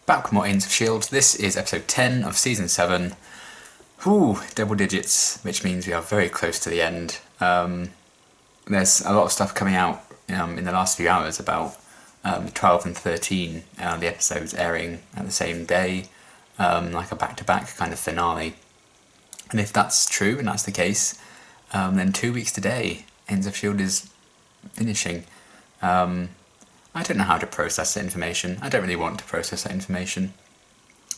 Back with more Agents of S.H.I.E.L.D. This is episode 10 of season 7. Whew, double digits, which means we are very close to the end. There's a lot of stuff coming out in the last few hours about 12 and 13, the episodes airing at the same day, like a back-to-back kind of finale. And if that's true, and that's the case, then 2 weeks today, Agents of S.H.I.E.L.D. is finishing. I don't know how to process that information. I don't really want to process that information.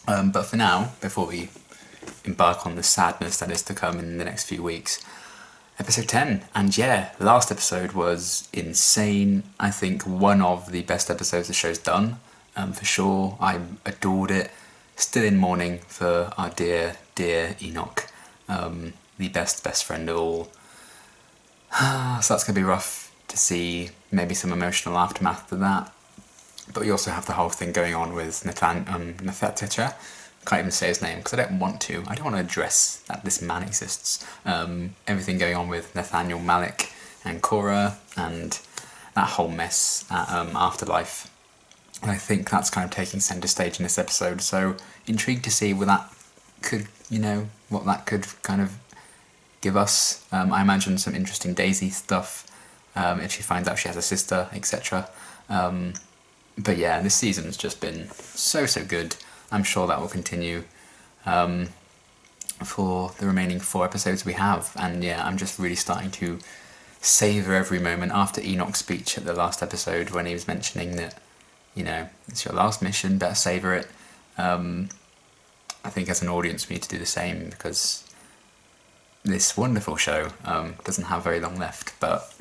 But for now, before we embark on the sadness that is to come in the next few weeks, episode 10. And yeah, last episode was insane. I think one of the best episodes the show's done, for sure. I adored it. Still in mourning for our dear, dear Enoch, the best friend of all. So that's going to be rough to see, maybe some emotional aftermath to that. But we also have the whole thing going on with Nathaniel. Can't even say his name because I don't want to. I don't want to address that this man exists. Everything going on with Nathaniel Malik and Cora and that whole mess at Afterlife. And I think that's kind of taking centre stage in this episode. So intrigued to see what that could, what that could kind of give us. I imagine some interesting Daisy stuff. If she finds out she has a sister, etc. But yeah, this season's just been so good. I'm sure that will continue for the remaining 4 episodes we have. And yeah, I'm just really starting to savour every moment after Enoch's speech at the last episode when he was mentioning that, it's your last mission, better savour it. I think as an audience we need to do the same because this wonderful show doesn't have very long left, but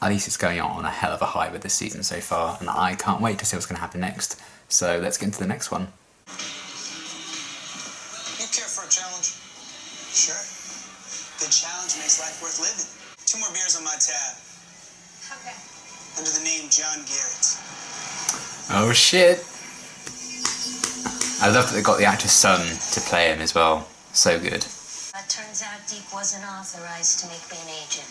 at least it's going on a hell of a high with this season so far, and I can't wait to see what's going to happen next. So let's get into the next one. You care for a challenge? Sure. Good challenge makes life worth living. 2 more beers on my tab. Okay. Under the name John Garrett. Oh shit! I love that they got the actor's son to play him as well. So good. Turns out Deke wasn't authorized to make me an agent.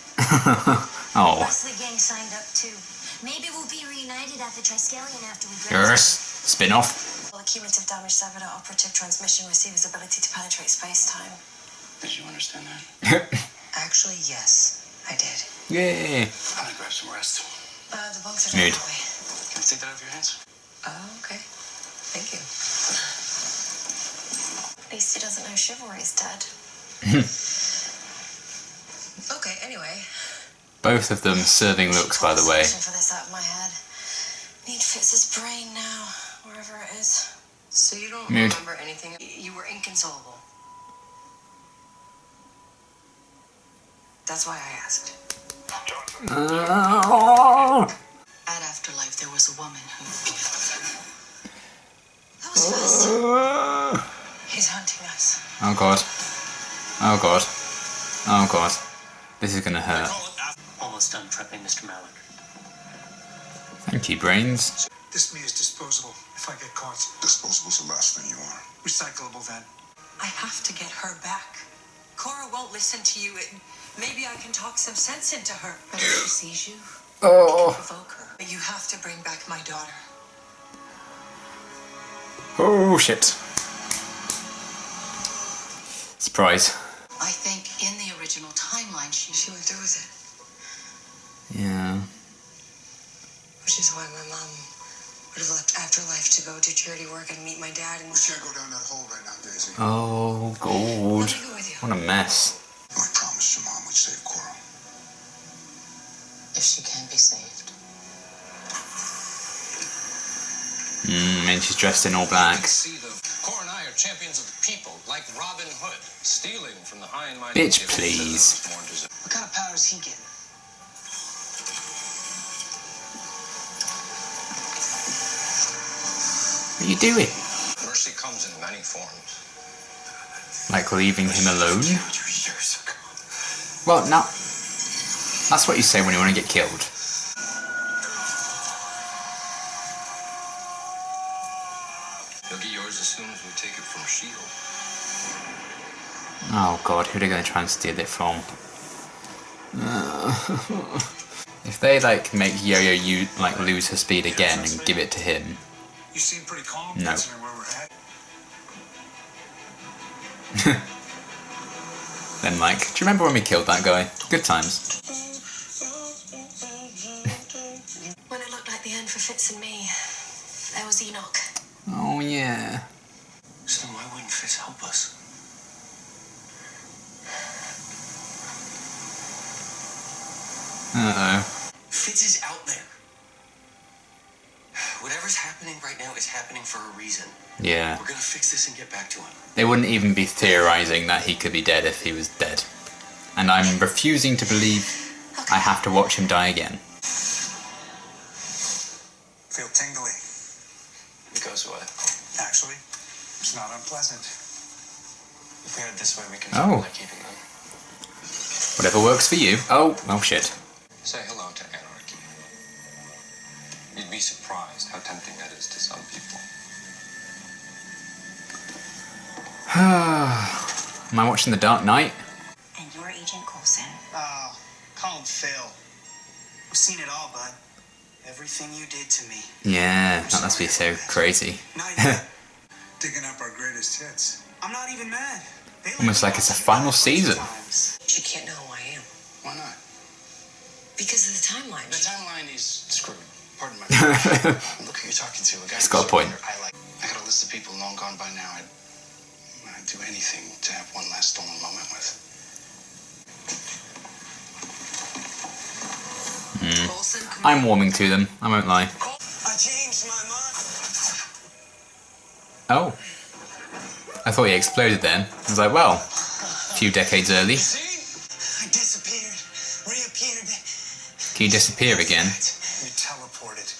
Oh. Plus the gang signed up too. Maybe we'll be reunited at the Triskelion after we graduate. Yes. Spin-off. Well, cumulative damage severed at operative transmission receiver's ability to penetrate space-time. Did you understand that? Actually, yes, I did. Yay. I'm gonna grab some rest. The bunks are down Mood. that way. Can I take that off your hands? Oh, okay. Thank you. At least he doesn't know chivalry's dead. Okay, anyway. Both of them serving looks, by the way. For this out of my head. Need Fitz's brain now, wherever it is. So you don't Mood. remember anything? You were inconsolable. That's why I asked. At Afterlife, there was a woman who... That was fast. He's hunting us. Oh god. Oh god. Oh god. This is gonna hurt. Almost done prepping Mr. Malik. Thank you, Brains. This me is disposable if I get caught. Disposable's the last thing you are. Recyclable then. I have to get her back. Cora won't listen to you. Maybe I can talk some sense into her. But if she sees you, it can provoke her. But you have to bring back my daughter. Oh shit. Surprise. I think in the original timeline, she went through with it. Yeah. Which is why my mom would have left Afterlife to go do charity work and meet my dad. And We can't go down that hole right now, Daisy. Oh god. Let me go with you. What a mess. I promised your mom we'd save Cora. If she can be saved. And she's dressed in all black. See, Cora and I are champions of the people, like Robin Hood, stealing from the high and mighty. Bitch, please. What kind of power is he getting? What are you doing? Mercy comes in many forms. Like leaving him alone? Years ago. Well, no. That's what you say when you want to get killed. You'll get yours as soon as we take it from S.H.I.E.L.D. Oh god, who are they going to try and steal it from? If they make Yo-Yo lose her speed again and give it to him, You seem pretty calm No. considering where Then Mike, do you remember when we killed that guy? Good times. When it looked like the end for Fitz and me, there was Enoch. Oh yeah. So why wouldn't Fitz help us? Uh-oh. Fitz is out there. Whatever's happening right now is happening for a reason. Yeah. We're gonna fix this and get back to him. They wouldn't even be theorizing that he could be dead if he was dead. And I'm refusing to believe I have to watch him die again. Feel tingly. Because what? Actually, it's not unpleasant. If we head this way, we can Oh. try keeping them. Whatever works for you. Oh shit. Say hello to anarchy. You'd be surprised how tempting that is to some people. Am I watching The Dark Knight? And you're Agent Coulson. Oh, call him Phil. I've seen it all, bud. Everything you did to me. Yeah, that must be so crazy. Not yet. Digging up our greatest hits. I'm not even mad. They Almost like it's a final season. She can't know who I am. Why not? Because of the timeline. The timeline is screwed. Pardon my French. Look who you're talking to. A guy He's got a point. I like. I got a list of people long gone by now. I'd do anything to have one last stolen moment with. Coulson, come I'm warming to them, I won't lie. I changed my mind. Oh. I thought he exploded then. I was like, well, a few decades early. I disappeared, reappeared. Can you disappear again? You teleported.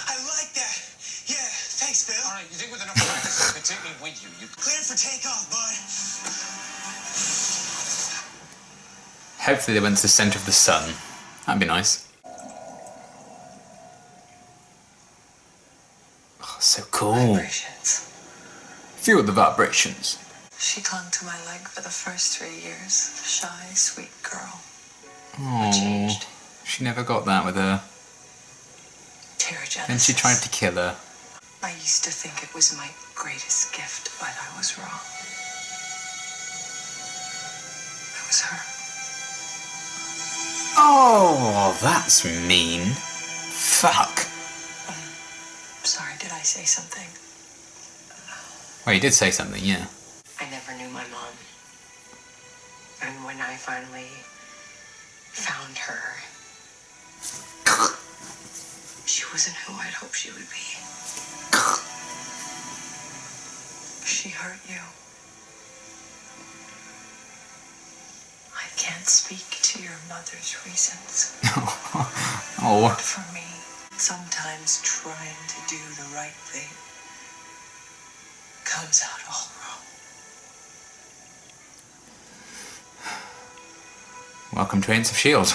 I like that. Yeah, thanks, Phil. All right, you think with enough practice you could take me with you? Clear for takeoff, bud. Hopefully they went to the centre of the sun. That'd be nice. Oh, so cool. Vibrations. Feel the vibrations. She clung to my leg for the first 3 years. Shy, sweet girl. Oh, changed. she never got that with her. Pterogenesis. Then she tried to kill her. I used to think it was my greatest gift, but I was wrong. It was her. Oh, that's mean. Fuck. Sorry, did I say something? Well, you did say something, yeah. I never knew my mom. And when I finally found her, she wasn't who I'd hoped she would be. She hurt you. I can't speak to your mother's reasons. Oh. But for me, sometimes trying to do the right thing comes out all wrong. Welcome to Agents of S.H.I.E.L.D.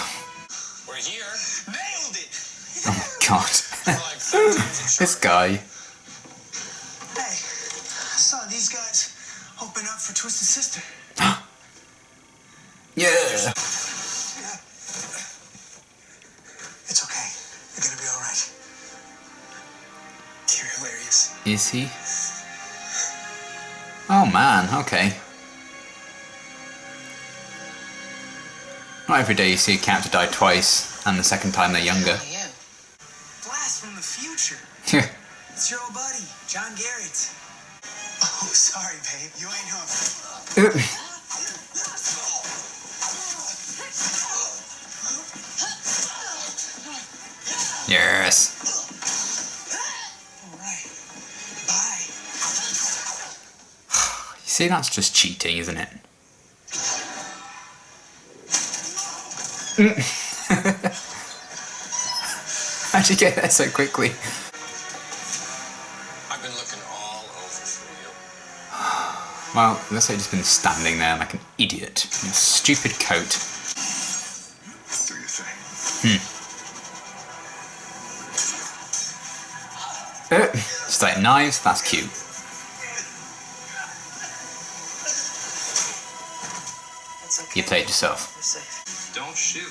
We're here. Nailed it. Oh my god. Like 5 times This guy. Hey, I saw these guys open up for Twisted Sister. Yeah. It's okay. You're gonna be all right. You're hilarious. Is he? Oh man, okay. Not every day you see a character die twice, and the second time they're younger. I am. Blast from the future. It's your old buddy, John Garrett. Oh, sorry, babe. You ain't home. Yes. All right. Bye. You see, that's just cheating, isn't it? How'd you get there so quickly? I've been looking all over for you. Well, unless I've just been standing there like an idiot in a stupid coat. Do your thing. Just like knives, that's cute. It's okay. You played yourself. We're safe. Don't shoot.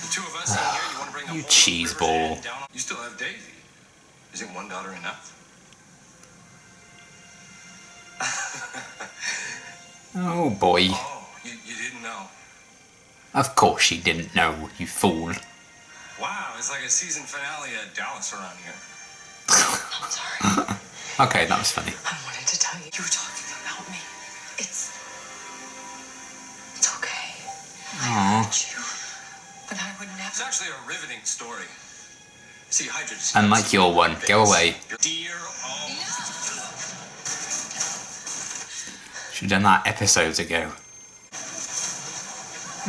The two of us in here, you want to bring the You whole cheese River's End ball. down on- You still have Daisy. Isn't one daughter enough? Oh boy. Oh, you didn't know? Of course she didn't know, you fool. Wow, it's like a season finale at Dallas around here. I'm sorry. Okay, that was funny. I wanted to tell you. You were talking about me. It's okay. I hurt you, but I would It's never. actually a riveting story. See, Hydra just Unlike your one. Go away. Dear, oh. Should have done that episodes ago.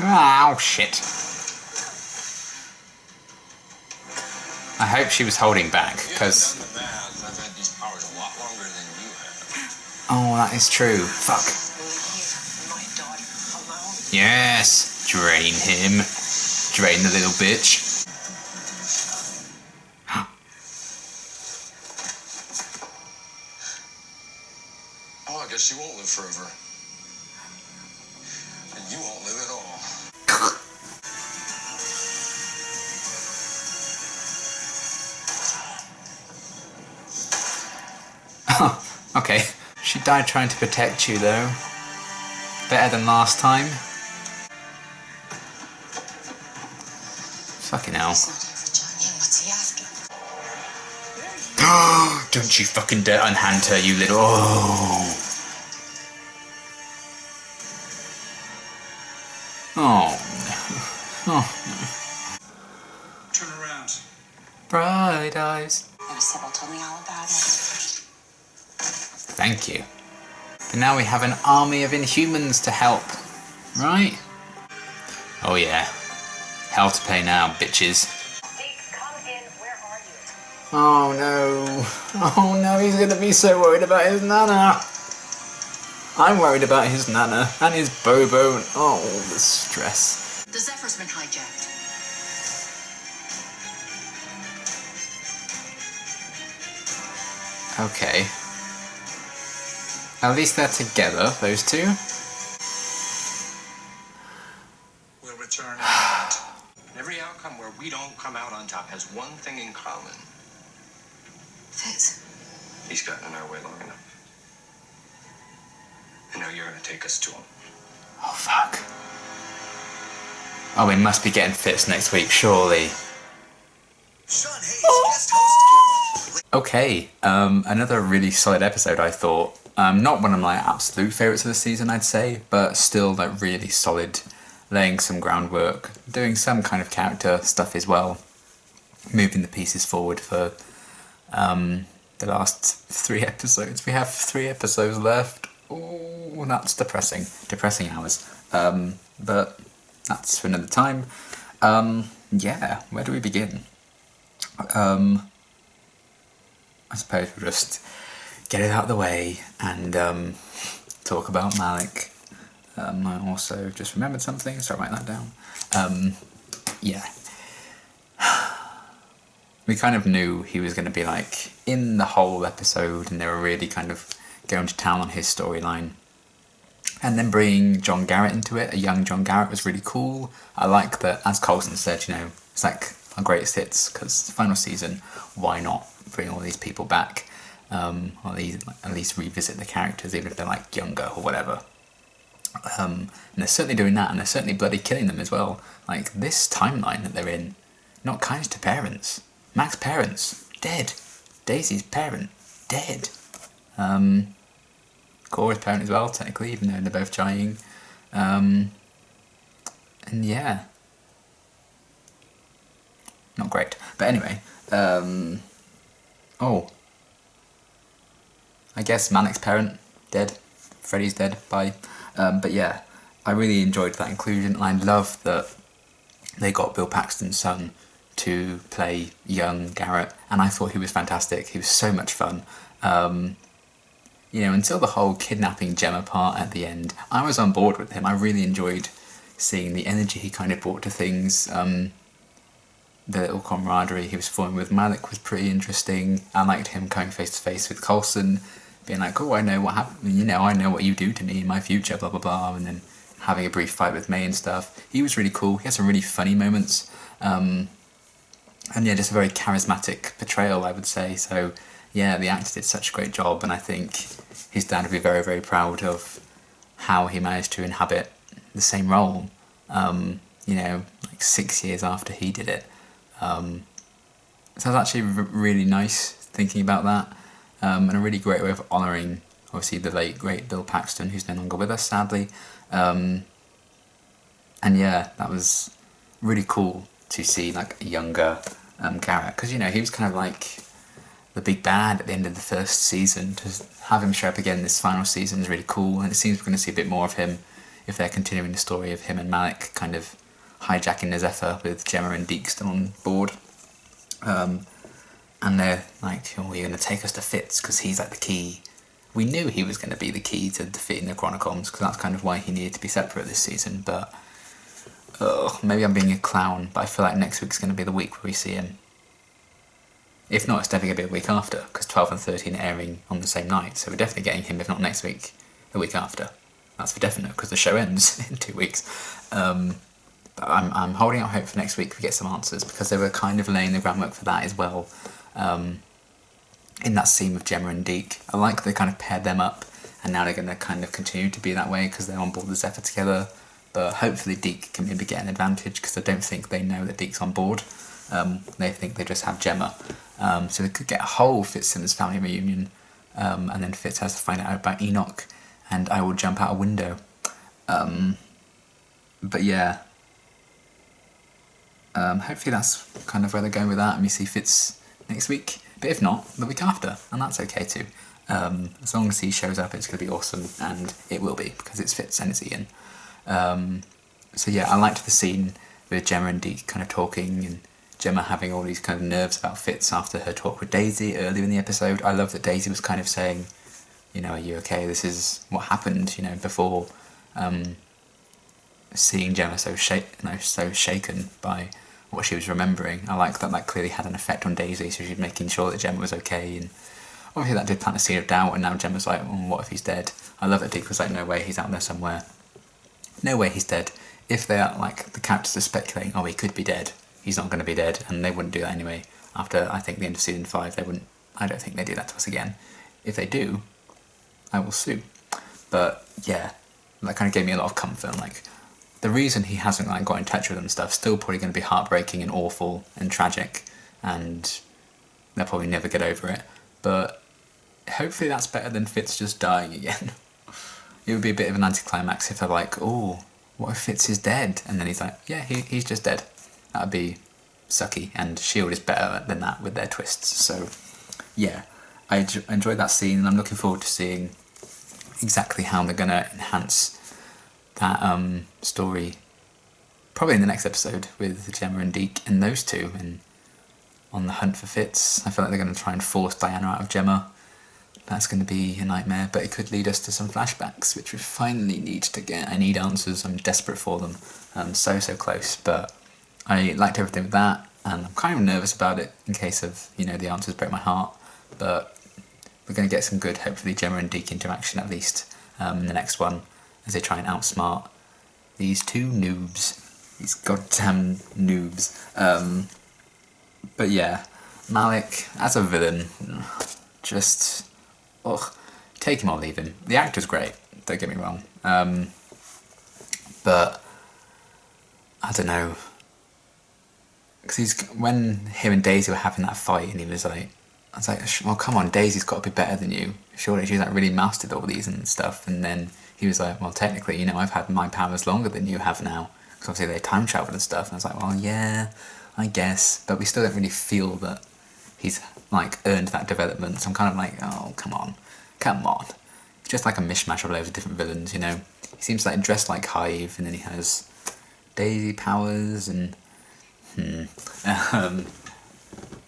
Oh, shit. I hope she was holding back, because... Done the math. I've had these powers a lot longer than you have. Oh, that is true. Fuck. Leave my daughter alone. Yes! Drain him. Drain the little bitch. Oh, I guess she won't live forever. And you won't live at all. Okay. She died trying to protect you, though. Better than last time. Fucking hell. He's not here for Johnny. What's he after? Don't you fucking dare unhand her, you little... Oh. Oh, no. Oh, Turn around. bright eyes. Sybil told me all about it. Thank you. But now we have an army of Inhumans to help, right? Oh yeah. Hell to pay now, bitches. Come in. Where are you? Oh no. Oh no, he's gonna be so worried about his nana. I'm worried about his nana and his Bobo and oh, the stress. The Zephyr's been hijacked. Okay. At least they're together, those two. We'll return. Every outcome where we don't come out on top has one thing in common. Fitz. He's gotten in our way long enough. And now you're gonna take us to him. Oh fuck. Oh, we must be getting Fitz next week, surely. Sean Hayes, guest host Kimmel. Okay, another really solid episode, I thought. Not one of my absolute favourites of the season, I'd say, but still like really solid, laying some groundwork, doing some kind of character stuff as well, moving the pieces forward for the last 3 episodes. We have 3 episodes left. Oh, that's depressing. Depressing hours. But that's for another time. Yeah, where do we begin? I suppose we'll just get it out of the way and talk about Malik. I also just remembered something, so I'll write that down. Yeah. We kind of knew he was going to be like in the whole episode, and they were really kind of going to town on his storyline. And then bringing John Garrett into it, a young John Garrett, was really cool. I like that, as Coulson said, you know, it's like our greatest hits, because final season, why not bring all these people back? Or at least revisit the characters, even if they're like younger or whatever. And they're certainly doing that, and they're certainly bloody killing them as well. Like, this timeline that they're in, not kind to parents. Mac's parents, dead. Daisy's parent, dead. Cora's parent as well, technically, even though they're both dying. And yeah. Not great. But anyway, oh. I guess Malik's parent, dead. Freddy's dead, bye. But yeah, I really enjoyed that inclusion, and I love that they got Bill Paxton's son to play young Garrett, and I thought he was fantastic. He was so much fun. You know, until the whole kidnapping Gemma part at the end, I was on board with him. I really enjoyed seeing the energy he kind of brought to things. The little camaraderie he was forming with Malik was pretty interesting. I liked him coming face to face with Coulson, being like, oh, I know what happened, you know, I know what you do to me in my future, blah, blah, blah, and then having a brief fight with May and stuff. He was really cool. He had some really funny moments. And yeah, just a very charismatic portrayal, I would say. So yeah, the actor did such a great job, and I think his dad would be very, very proud of how he managed to inhabit the same role, you know, like 6 years after he did it. So it's actually really nice thinking about that, and a really great way of honouring, obviously, the late, great Bill Paxton, who's no longer with us, sadly. And yeah, that was really cool to see, like, a younger Garrett, because, you know, he was kind of like the big bad at the end of the first season. To have him show up again this final season is really cool, and it seems we're going to see a bit more of him if they're continuing the story of him and Malik kind of hijacking the Zephyr with Gemma and Deke still on board. And they're like, oh, you're going to take us to Fitz because he's like the key. We knew he was going to be the key to defeating the Chronocoms, because that's kind of why he needed to be separate this season. But maybe I'm being a clown, but I feel like next week's going to be the week where we see him. If not, it's definitely going to be the week after, because 12 and 13 are airing on the same night, so we're definitely getting him, if not next week, the week after. That's for definite, because the show ends in 2 weeks. But I'm holding out hope for next week we get some answers, because they were kind of laying the groundwork for that as well. In that scene with Gemma and Deke, I like they kind of paired them up, and now they're going to kind of continue to be that way because they're on board the Zephyr together. But hopefully Deke can maybe get an advantage, because I don't think they know that Deke's on board. They think they just have Gemma. So they could get a whole Fitzsimmons family reunion, and then Fitz has to find out about Enoch, and I will jump out a window. But yeah, hopefully that's kind of where they're going with that, and we see Fitz next week. But if not, the week after, and that's okay too. As long as he shows up, it's going to be awesome, and it will be, because it's Fitz and it's Ian. So yeah, I liked the scene with Gemma and Deke kind of talking, and Gemma having all these kind of nerves about Fitz after her talk with Daisy earlier in the episode. I love that Daisy was kind of saying, you know, are you okay? This is what happened, you know, before seeing Gemma so shaken by what she was remembering. I like that clearly had an effect on Daisy, so she's making sure that Gemma was okay, and obviously that did plant a seed of doubt, and now Gemma's like, what if he's dead? I love that Deke was like, no way, he's out there somewhere. No way he's dead. If they are, like, the characters are speculating, oh, he could be dead, he's not going to be dead, and they wouldn't do that anyway. After, I think, the end of season 5, they wouldn't, I don't think they do that to us again. If they do, I will sue. But, yeah, that kind of gave me a lot of comfort, like, the reason he hasn't, like, got in touch with them and stuff, still probably going to be heartbreaking and awful and tragic, and they'll probably never get over it. But hopefully that's better than Fitz just dying again. It would be a bit of an anticlimax if they're like, oh, what if Fitz is dead? And then he's like, yeah, he's just dead. That would be sucky, and S.H.I.E.L.D. is better than that with their twists. So, yeah, I enjoyed that scene, and I'm looking forward to seeing exactly how they're going to enhance that story, probably in the next episode, with Gemma and Deke and those two, and on the hunt for Fitz. I feel like they're going to try and force Diana out of Gemma. That's going to be a nightmare, but it could lead us to some flashbacks, which we finally need to get. I need answers, I'm desperate for them. I'm so close, but I liked everything with that, and I'm kind of nervous about it in case of, you know, the answers break my heart, but we're going to get some good, hopefully, Gemma and Deke interaction at least in the next one, as they try and outsmart these two noobs. These goddamn noobs. But yeah, Malik, as a villain, just... ugh, take him or leave him. The actor's great, don't get me wrong. But, I don't know. Because when him and Daisy were having that fight, and he was like... I was like, well, come on, Daisy's got to be better than you. Surely she's like really mastered all these and stuff. And then he was like, well, technically, you know, I've had my powers longer than you have now. Because obviously they time travel and stuff. And I was like, well, yeah, I guess. But we still don't really feel that he's, like, earned that development. So I'm kind of like, oh, come on. It's just like a mishmash of loads of different villains, you know. He seems like dressed like Hive, and then he has Daisy powers, and...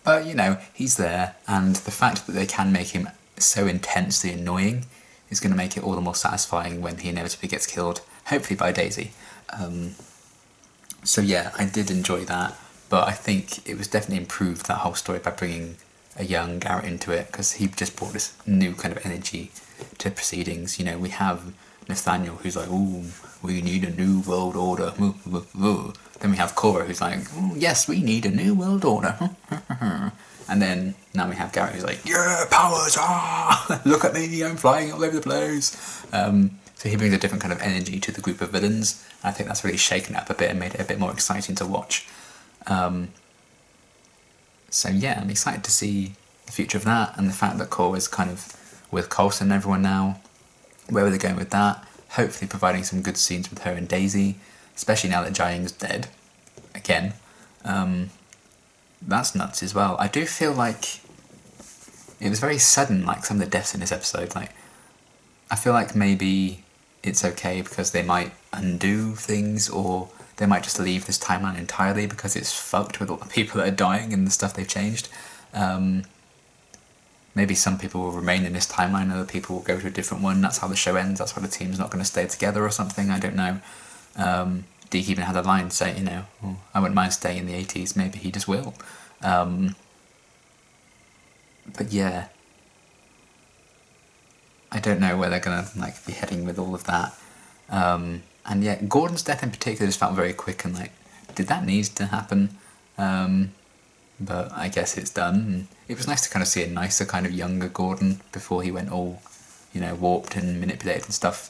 But, you know, he's there, and the fact that they can make him so intensely annoying is going to make it all the more satisfying when he inevitably gets killed, hopefully by Daisy. So yeah, I did enjoy that, but I think it was definitely improved, that whole story, by bringing a young Garrett into it, because he just brought this new kind of energy to proceedings. You know, we have Nathaniel, who's like, ooh, we need a new world order. Then we have Cora, who's like, oh, yes, we need a new world order. And then now we have Garrett, who's like, yeah, powers, look at me, I'm flying all over the place. So So he brings a different kind of energy to the group of villains. I think that's really shaken it up a bit and made it a bit more exciting to watch. So yeah, I'm excited to see the future of that, and the fact that Cora is kind of with Coulson and everyone now. Where are they going with that? Hopefully providing some good scenes with her and Daisy, especially now that Jiaying's dead again. That's nuts as well. I do feel like it was very sudden, like some of the deaths in this episode. Like, I feel like maybe it's okay because they might undo things, or they might just leave this timeline entirely because it's fucked with all the people that are dying and the stuff they've changed. Maybe some people will remain in this timeline, other people will go to a different one. That's how the show ends. That's why the team's not going to stay together or something. I don't know. Deke even had a line saying, you know, oh, I wouldn't mind staying in the 80s. Maybe he just will. But yeah, I don't know where they're going to like be heading with all of that. And yeah, Gordon's death in particular just felt very quick and like, did that need to happen? But I guess it's done. And it was nice to kind of see a nicer kind of younger Gordon before he went all, you know, warped and manipulated and stuff.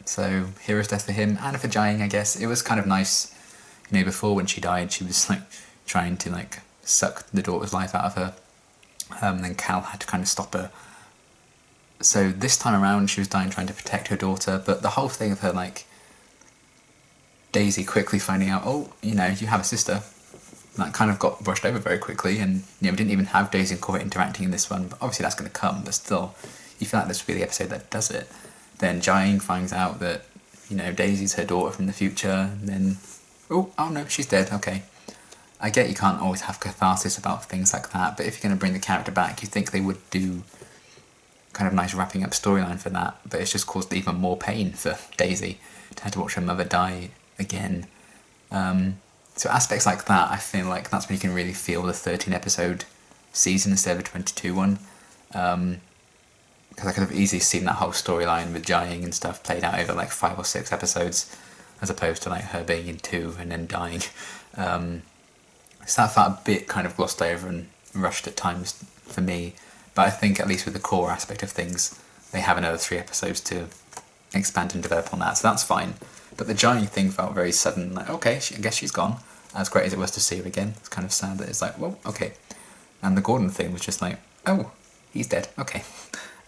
So hero's death for him and for Jiaying, I guess. It was kind of nice, you know, before when she died, she was like trying to like suck the daughter's life out of her. And then Cal had to kind of stop her. So this time around she was dying trying to protect her daughter, but the whole thing of her like Daisy quickly finding out, oh, you know, you have a sister, that kind of got brushed over very quickly, and you know, we didn't even have Daisy and Cora interacting in this one, but obviously that's going to come, but still, you feel like this would be the episode that does it. Then Jiaying finds out that, you know, Daisy's her daughter from the future, and then, oh no, she's dead, okay. I get you can't always have catharsis about things like that, but if you're going to bring the character back, you think they would do kind of nice wrapping up storyline for that, but it's just caused even more pain for Daisy to have to watch her mother die again. So aspects like that, I feel like that's when you can really feel the 13 episode season instead of a 22 one. Because I could have easily seen that whole storyline with Jiaying and stuff played out over like 5 or 6 episodes, as opposed to like her being in 2 and then dying. So that felt a bit kind of glossed over and rushed at times for me. But I think at least with the core aspect of things, they have another 3 episodes to expand and develop on that, so that's fine. But the Jiaying thing felt very sudden, like, okay, I guess she's gone. As great as it was to see her again, it's kind of sad that it's like, well, okay. And the Gordon thing was just like, oh, he's dead, okay.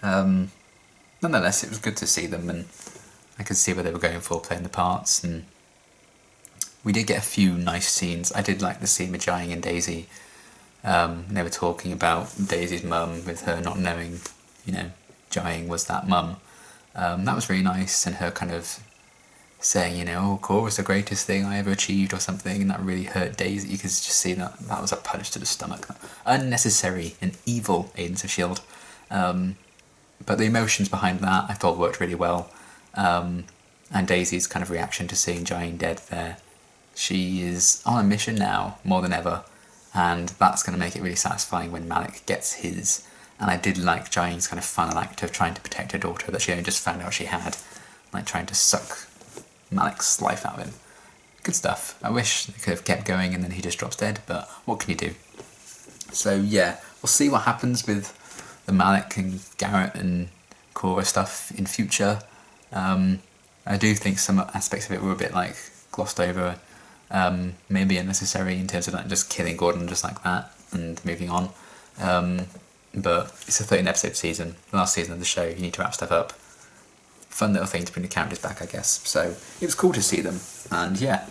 Nonetheless, it was good to see them, and I could see where they were going for, playing the parts, and we did get a few nice scenes. I did like the scene with Jiaying and Daisy. They were talking about Daisy's mum, with her not knowing, you know, Jiaying was that mum. That was really nice, and her kind of saying, you know, oh, Cora's the greatest thing I ever achieved or something, and that really hurt Daisy. You could just see that was a punch to the stomach. Unnecessary and evil Agents of S.H.I.E.L.D. But the emotions behind that I thought worked really well. And Daisy's kind of reaction to seeing Jiaying dead there. She is on a mission now, more than ever, and that's going to make it really satisfying when Malik gets his. And I did like Jiaying's kind of final act of trying to protect her daughter that she only just found out she had, like trying to suck Malik's life out of him. Good stuff. I wish they could have kept going and then he just drops dead, but what can you do? So yeah, we'll see what happens with the Malik and Garrett and Cora stuff in future. I do think some aspects of it were a bit like glossed over, maybe unnecessary in terms of like just killing Gordon just like that and moving on. But it's a 13 episode season, the last season of the show, you need to wrap stuff up. Fun little thing to bring the characters back, I guess. So it was cool to see them, and yeah.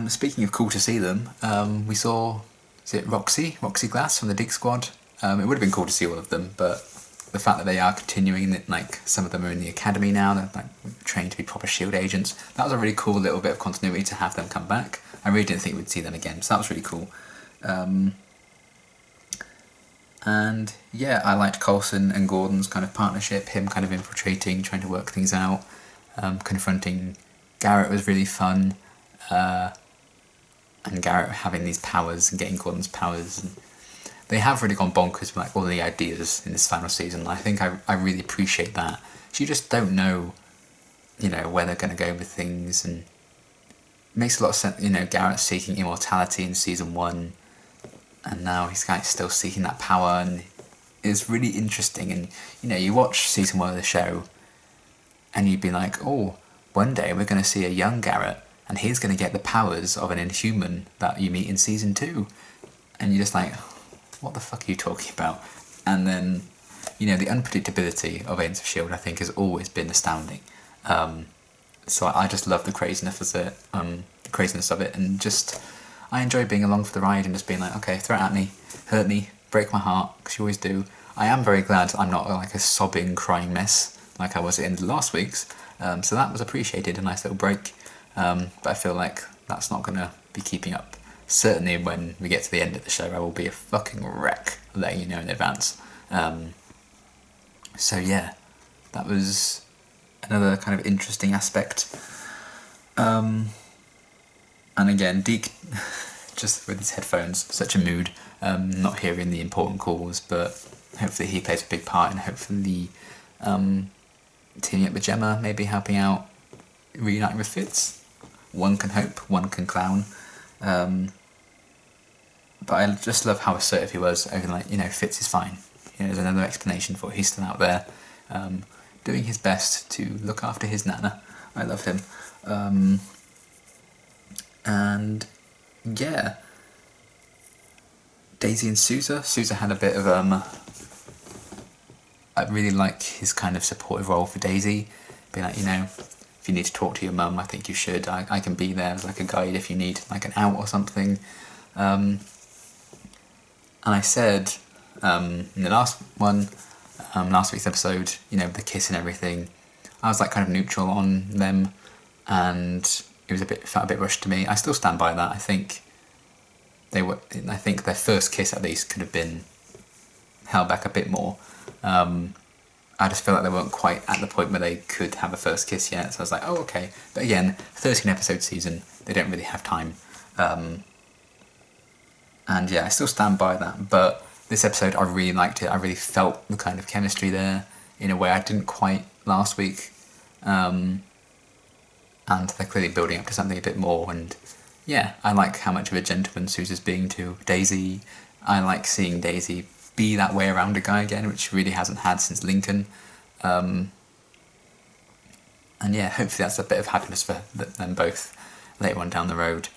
Speaking of cool to see them, we saw, is it Roxy Glass from the Dig Squad? It would have been cool to see all of them, but the fact that they are continuing, that like some of them are in the academy now, they're like trained to be proper S.H.I.E.L.D. agents. That was a really cool little bit of continuity to have them come back. I really didn't think we'd see them again, so that was really cool. And yeah, I liked Coulson and Gordon's kind of partnership, him kind of infiltrating, trying to work things out, confronting Garrett was really fun, and Garrett having these powers and getting Gordon's powers. And they have really gone bonkers with like all the ideas in this final season. I think I really appreciate that. So you just don't know, you know, where they're going to go with things, and it makes a lot of sense. You know, Garrett seeking immortality in season 1. And now he's kind of still seeking that power, and is really interesting. And you know, you watch season 1 of the show, and you'd be like, oh, one day we're going to see a young Garrett, and he's going to get the powers of an Inhuman that you meet in season 2, and you're just like, what the fuck are you talking about? And then, you know, the unpredictability of Agents of S.H.I.E.L.D. I think has always been astounding. So I just love the craziness of it, and just I enjoy being along for the ride and just being like, okay, throw it at me, hurt me, break my heart, because you always do. I am very glad I'm not like a sobbing, crying mess like I was in the last week's, so that was appreciated, a nice little break, but I feel like that's not going to be keeping up. Certainly when we get to the end of the show, I will be a fucking wreck, letting you know in advance. So yeah, that was another kind of interesting aspect. And again, Deke, just with his headphones, such a mood, not hearing the important calls, but hopefully he plays a big part, and hopefully teaming up with Gemma, maybe helping out, reuniting with Fitz. One can hope, one can clown. But I just love how assertive he was, over like, you know, Fitz is fine. You know, there's another explanation for it. He's still out there, doing his best to look after his nana. I love him. And yeah, Daisy and Sousa. Sousa had a bit of I really like his kind of supportive role for Daisy, being like, you know, if you need to talk to your mum, I think you should. I can be there as like a guide if you need like an out or something. And I said in the last one, last week's episode, you know, the kiss and everything, I was like kind of neutral on them, and it felt a bit rushed to me. I still stand by that. I think their first kiss at least could have been held back a bit more. I just feel like they weren't quite at the point where they could have a first kiss yet, so I was like, oh, okay. But again, 13 episode season, they don't really have time. And yeah, I still stand by that, but this episode, I really liked it. I really felt the kind of chemistry there in a way I didn't quite last week. And they're clearly building up to something a bit more, and yeah, I like how much of a gentleman Sousa's being to Daisy. I like seeing Daisy be that way around a guy again, which really hasn't had since Lincoln. And yeah, hopefully that's a bit of happiness for them both later on down the road.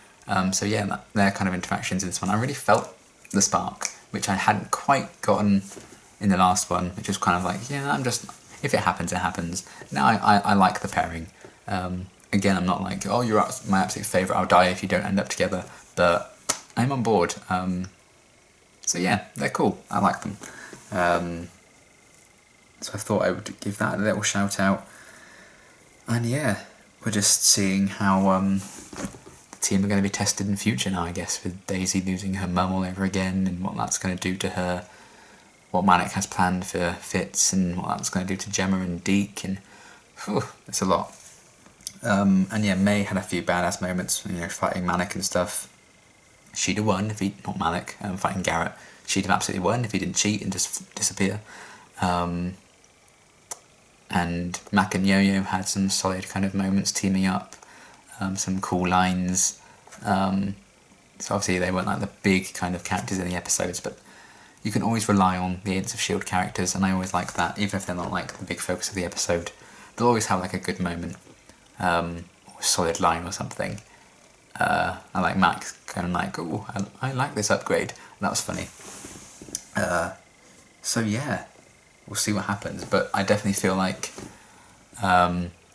So yeah, their kind of interactions in this one, I really felt the spark, which I hadn't quite gotten in the last one, which was kind of like, yeah, if it happens, it happens. Now I like the pairing. Again, I'm not like, oh, you're my absolute favourite, I'll die if you don't end up together, but I'm on board. So yeah, they're cool, I like them. So I thought I would give that a little shout out. And yeah, we're just seeing how the team are going to be tested in future now, I guess, with Daisy losing her mum all over again, and what that's going to do to her, what Malik has planned for Fitz, and what that's going to do to Gemma and Deke, and it's a lot. And yeah, May had a few badass moments, you know, fighting Malik and stuff. She'd have won if not Malik, fighting Garrett. She'd have absolutely won if he didn't cheat and just disappear. And Mac and Yo-Yo had some solid kind of moments teaming up, some cool lines. So obviously they weren't like the big kind of characters in the episodes, but you can always rely on the Agents of S.H.I.E.L.D. characters, and I always like that, even if they're not like the big focus of the episode. They'll always have like a good moment, or a solid line or something. I like Max kind of like, oh, I like this upgrade. That was funny. So yeah, we'll see what happens, but I definitely feel like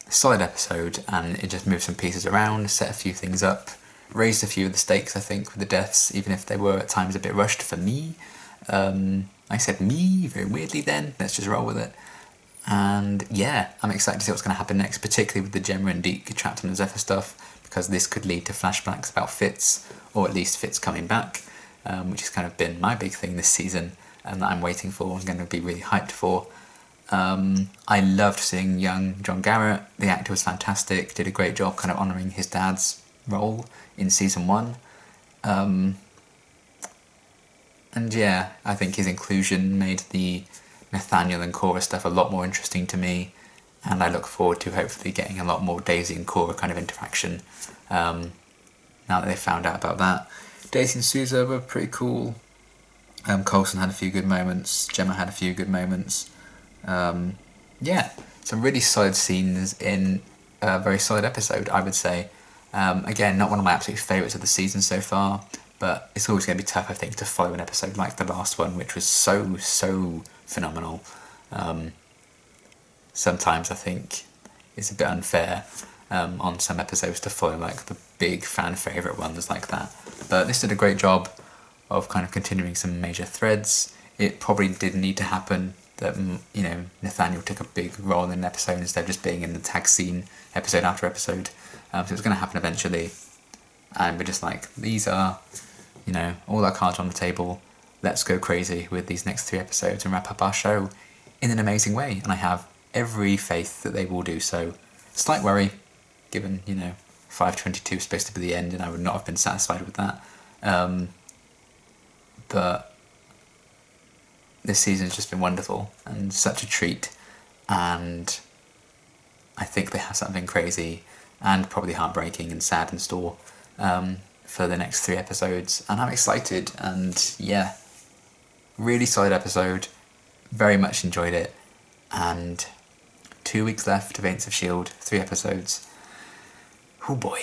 solid episode, and it just moved some pieces around, set a few things up, raised a few of the stakes, I think, with the deaths, even if they were at times a bit rushed for me. I said me very weirdly then, let's just roll with it. And yeah, I'm excited to see what's going to happen next, particularly with the Gemma and Deke trapped on the Zephyr stuff, because this could lead to flashbacks about Fitz, or at least Fitz coming back, which has kind of been my big thing this season, and that I'm waiting for, and going to be really hyped for. I loved seeing young John Garrett. The actor was fantastic, did a great job kind of honouring his dad's role in season 1. And yeah, I think his inclusion made the Nathaniel and Cora stuff a lot more interesting to me, and I look forward to hopefully getting a lot more Daisy and Cora kind of interaction now that they've found out about that. Daisy and Sousa were pretty cool. Coulson had a few good moments. Gemma had a few good moments. Yeah, some really solid scenes in a very solid episode, I would say. Again, not one of my absolute favourites of the season so far, but it's always going to be tough, I think, to follow an episode like the last one, which was so phenomenal. Sometimes I think it's a bit unfair on some episodes to follow like the big fan favourite ones like that. But this did a great job of kind of continuing some major threads. It probably did need to happen that, you know, Nathaniel took a big role in an episode instead of just being in the tag scene episode after episode. So it was going to happen eventually. And we're just like, these are, you know, all our cards on the table. Let's go crazy with these next 3 episodes and wrap up our show in an amazing way. And I have every faith that they will do so. Slight worry, given, you know, 5:22 is supposed to be the end, and I would not have been satisfied with that. But this season has just been wonderful and such a treat, and I think they have something crazy and probably heartbreaking and sad in store for the next 3 episodes, and I'm excited. And yeah, really solid episode, very much enjoyed it, and 2 weeks left of Agents of S.H.I.E.L.D., 3 episodes. Oh boy.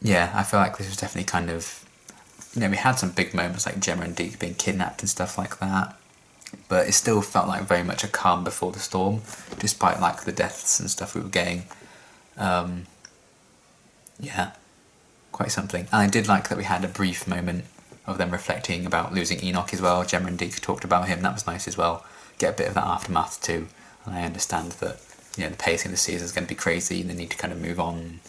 Yeah, I feel like this was definitely kind of, you know, we had some big moments like Gemma and Deke being kidnapped and stuff like that, but it still felt like very much a calm before the storm, despite like the deaths and stuff we were getting. Yeah, quite something. And I did like that we had a brief moment of them reflecting about losing Enoch as well. Gemma and Deke talked about him, that was nice as well. Get a bit of that aftermath too, and I understand that, you know, the pacing of the season is going to be crazy and they need to kind of move on,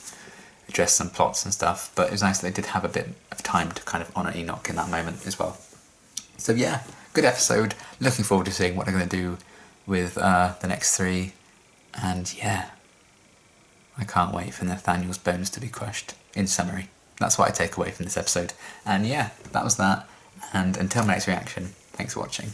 address some plots and stuff, but it was nice that they did have a bit of time to kind of honour Enoch in that moment as well. So yeah, good episode. Looking forward to seeing what they're going to do with the next 3, and yeah, I can't wait for Nathaniel's bones to be crushed. In summary, that's what I take away from this episode. And yeah, that was that, and until my next reaction, thanks for watching.